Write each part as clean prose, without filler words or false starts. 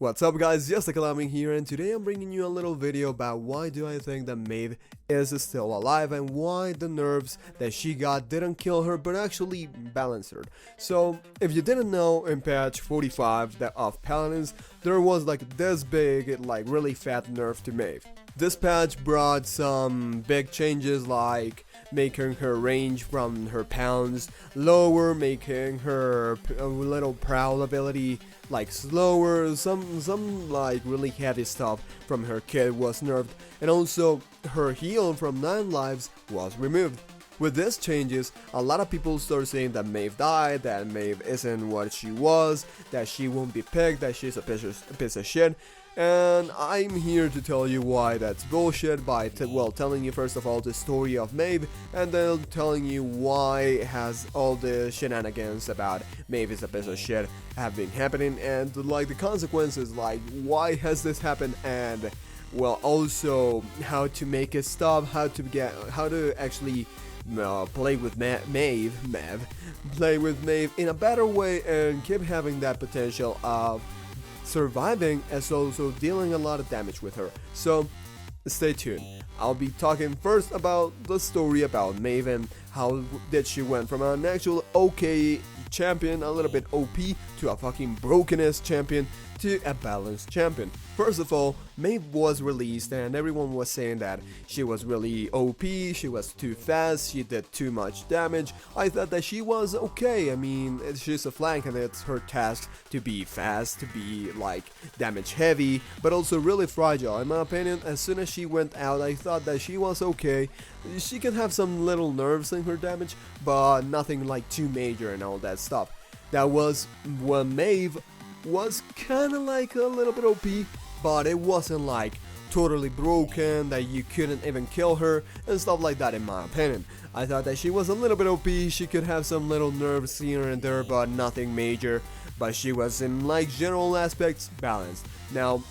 What's up guys, HATTRlCK here, and today I'm bringing you a little video about why do I think that Maeve is still alive and why the nerfs that she got didn't kill her but actually balanced her. So if you didn't know, in patch 45 of Paladins there was like this big, like really fat nerf to Maeve. This patch brought some big changes like making her range from her pounds lower, making her little prowl ability like slower, some like really heavy stuff from her kit was nerfed, and also her heal from 9 lives was removed. With these changes, a lot of people start saying that Maeve died, that Maeve isn't what she was, that she won't be picked, that she's a piece of shit. And I'm here to tell you why that's bullshit by telling you first of all the story of Maeve, and then telling you why has all the shenanigans about Maeve is a piece of shit have been happening, and like the consequences, like why has this happened, and well also how to make it stop, how to actually play with Maeve play with Maeve in a better way and keep having that potential of surviving as also dealing a lot of damage with her. So stay tuned. I'll be talking first about the story about Maeve and how did she went from an actual okay champion, a little bit OP, to a fucking broken-ass champion, to a balanced champion. First of all, Maeve was released and everyone was saying that she was really OP, she was too fast, she did too much damage. I thought that she was okay. I mean, she's a flank and it's her task to be fast, to be like damage heavy, but also really fragile. In my opinion, as soon as she went out, I thought that she was okay. She can have some little nerves in her damage, but nothing like too major and all that stuff. That was when Maeve was kinda like a little bit OP, but it wasn't like totally broken that you couldn't even kill her and stuff like that. In my opinion, I thought that she was a little bit OP, she could have some little nerves here and there but nothing major, but she was in like general aspects balanced. Now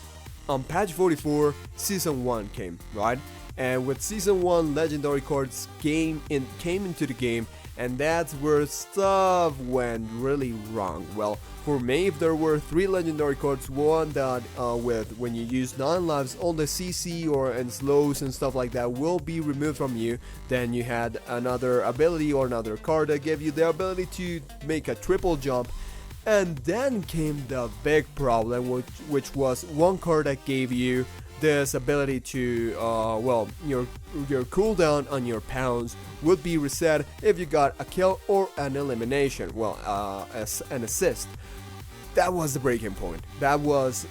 on patch 44 season 1 came, right? And with season 1 legendary cards came into the game, and that's where stuff went really wrong. Well, for Maeve there were 3 legendary cards. One that with when you use 9 lives, all the CC and slows and stuff like that will be removed from you. Then you had another ability or another card that gave you the ability to make a triple jump. And then came the big problem, which was one card that gave you this ability to, your cooldown on your pounds would be reset if you got a kill or an elimination, as an assist. That was the breaking point. That was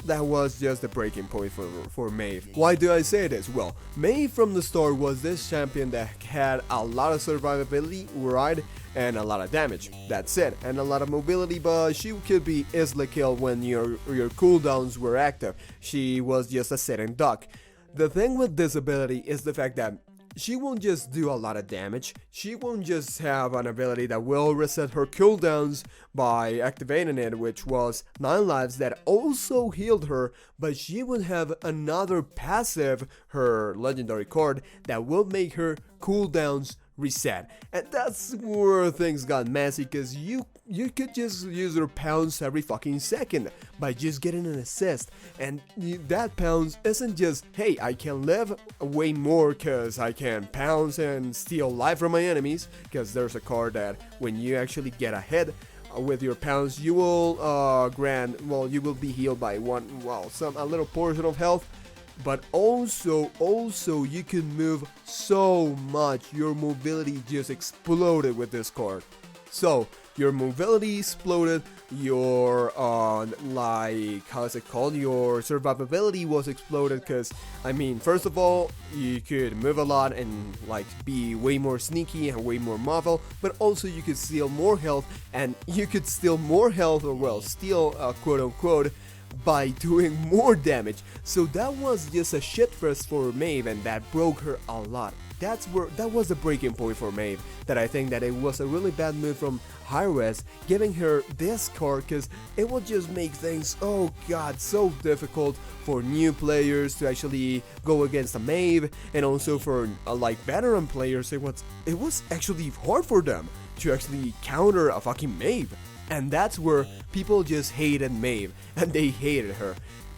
just the breaking point for Maeve. Why do I say this? Well, Maeve from the start was this champion that had a lot of survivability, right, and a lot of damage. That's it, and a lot of mobility, but she could be easily killed when your cooldowns were active. She was just a sitting duck. The thing with this ability is the fact that she won't just do a lot of damage, she won't just have an ability that will reset her cooldowns by activating it, which was 9 lives that also healed her, but she would have another passive, her legendary card, that will make her cooldowns reset. And that's where things got messy, because you could just use your pounds every fucking second by just getting an assist, and that pounds isn't just, hey, I can live way more because I can pounce and steal life from my enemies, because there's a card that when you actually get ahead with your pounds, you will you will be healed by a little portion of health. But also you can move so much. Your mobility just exploded with this card. So your mobility exploded, your your survivability was exploded, because I mean, first of all, you could move a lot and like be way more sneaky and way more mobile, but also you could steal more health, and you could steal more health, or steal quote unquote, by doing more damage. So that was just a shit fest for Maeve, and that broke her a lot. That was the breaking point for Maeve, that I think that it was a really bad move from HATTRlCK giving her this card, because it will just make things, oh god, so difficult for new players to actually go against a Maeve, and also for like veteran players, it was actually hard for them to actually counter a fucking Maeve. And that's where people just hated Maeve, and they hated her.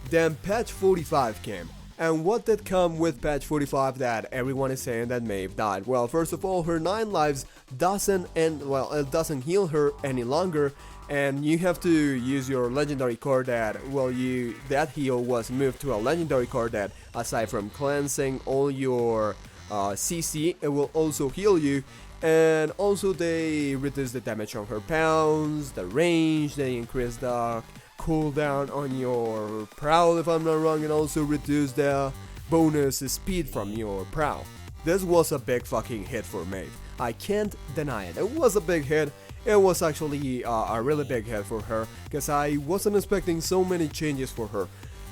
Then patch 45 came. And what did come with patch 45 that everyone is saying that Maeve died? Well, first of all, her 9 lives doesn't end, well, it doesn't heal her any longer, and you have to use your legendary card that, well, that heal was moved to a legendary card that, aside from cleansing all your CC, it will also heal you. And also they reduce the damage on her pounds, the range, they increase the cooldown on your prowl if I'm not wrong, and also reduce the bonus speed from your prowl. This was a big fucking hit for Maeve. I can't deny it. It was a big hit. It was actually a really big hit for her, because I wasn't expecting so many changes for her.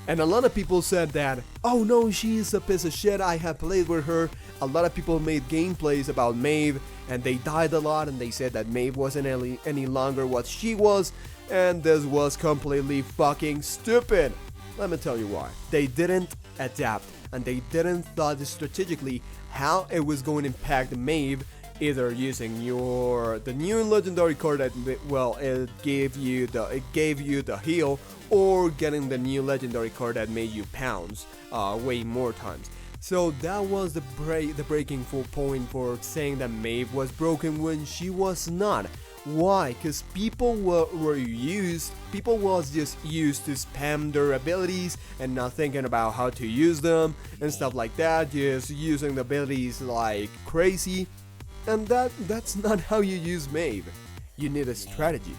And a lot of people said that, oh no, she's a piece of shit, I have played with her. A lot of people made gameplays about Maeve, and they died a lot, and they said that Maeve wasn't any longer what she was, and this was completely fucking stupid. Let me tell you why. They didn't adapt, and they didn't thought strategically how it was going to impact Maeve, either using the new legendary card that, well, it gave you the heal, or getting the new legendary card that made you pounds way more times. So that was the breaking point for saying that Maeve was broken when she was not. Why? Because people was just used to spam their abilities and not thinking about how to use them and stuff like that, just using the abilities like crazy. And that's not how you use Maeve. You need a strategy.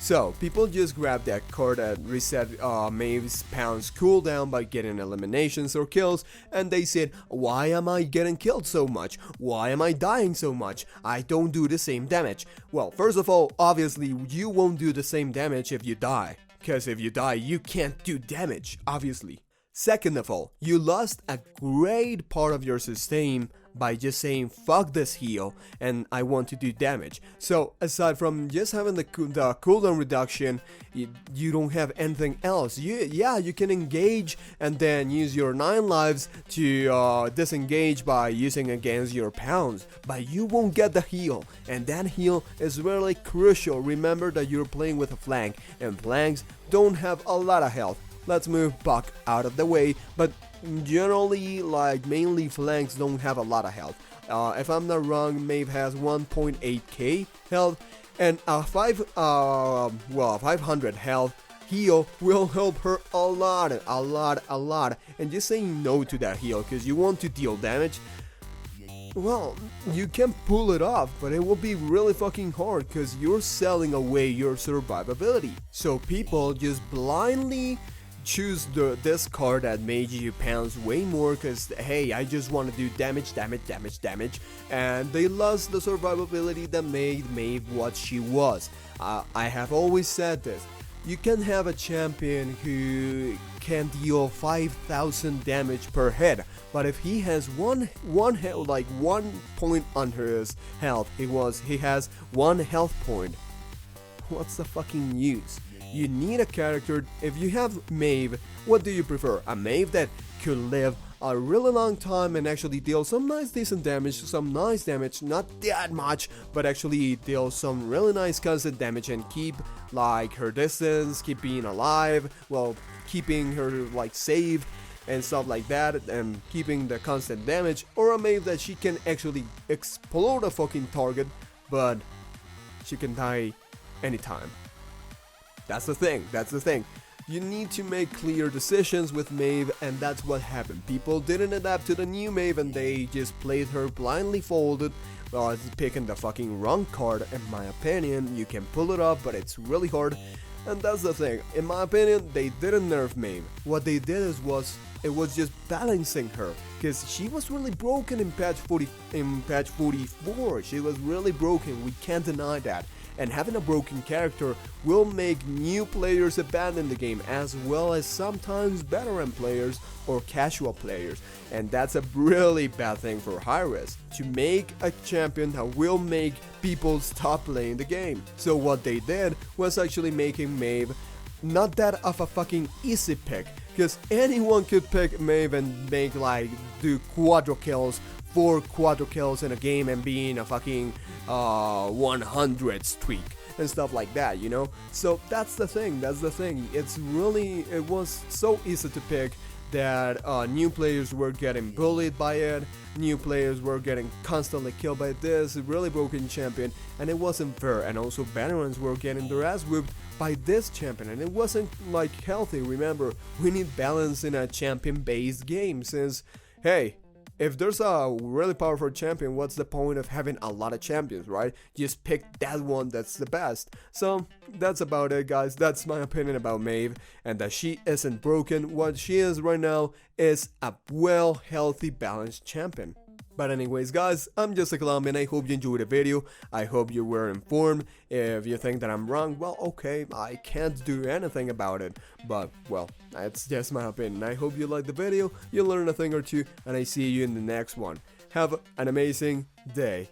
So people just grabbed that card that reset Maeve's pounds cooldown by getting eliminations or kills, and they said, why am I getting killed so much? Why am I dying so much? I don't do the same damage. Well, first of all, obviously you won't do the same damage if you die, because if you die you can't do damage, obviously. Second of all, you lost a great part of your sustain by just saying fuck this heal and I want to do damage. So aside from just having the cooldown reduction, you don't have anything else. You can engage and then use your 9 lives to disengage by using against your pounds, but you won't get the heal, and that heal is really crucial. Remember that you're playing with a flank, and flanks don't have a lot of health. Let's move Buck out of the way, but generally, like, mainly flanks don't have a lot of health. If I'm not wrong, Maeve has 1.8k health, and a 500 health heal will help her a lot, and just saying no to that heal because you want to deal damage, well, you can pull it off, but it will be really fucking hard because you're selling away your survivability. So people just blindly choose this card that made you pounds way more because, hey, I just want to do damage, and they lost the survivability that made Maeve what she was. I have always said this. You can have a champion who can deal 5,000 damage per hit, but if he has one hit, like 1 point under his health, he has 1 health point. What's the fucking use? You need a character. If you have Maeve, what do you prefer? A Maeve that could live a really long time and actually deal some nice decent damage, not that much, but actually deal some really nice constant damage and keep like her distance, keep being alive, well, keeping her like safe and stuff like that, and keeping the constant damage, or a Maeve that she can actually explode a fucking target, but she can die anytime. That's the thing. You need to make clear decisions with Maeve, and that's what happened. People didn't adapt to the new Maeve and they just played her blindly folded. Well, it's picking the fucking wrong card, in my opinion. You can pull it off, but it's really hard. And that's the thing. In my opinion, they didn't nerf Maeve. What they did was just balancing her, because she was really broken in patch 44. She was really broken. We can't deny that. And having a broken character will make new players abandon the game, as well as sometimes veteran players or casual players, and that's a really bad thing for HATTRlCK, to make a champion that will make people stop playing the game. So what they did was actually making Maeve not that of a fucking easy pick, because anyone could pick Maeve and make do 4 quadra kills in a game and be in a fucking 100 streak. and stuff like that, you know. So that's the thing, it was so easy to pick that new players were getting bullied by it, new players were getting constantly killed by this really broken champion, and it wasn't fair, and also veterans were getting their ass whooped by this champion, and it wasn't like healthy. Remember, we need balance in a champion based game, since hey, if there's a really powerful champion, what's the point of having a lot of champions, right? Just pick that one that's the best. So that's about it, guys. That's my opinion about Maeve, and that she isn't broken. What she is right now is a well, healthy, balanced champion. But anyways, guys, I'm just a Colombian. I hope you enjoyed the video. I hope you were informed. If you think that I'm wrong, well, okay, I can't do anything about it. But, well, that's just my opinion. I hope you liked the video, you learned a thing or two, and I see you in the next one. Have an amazing day.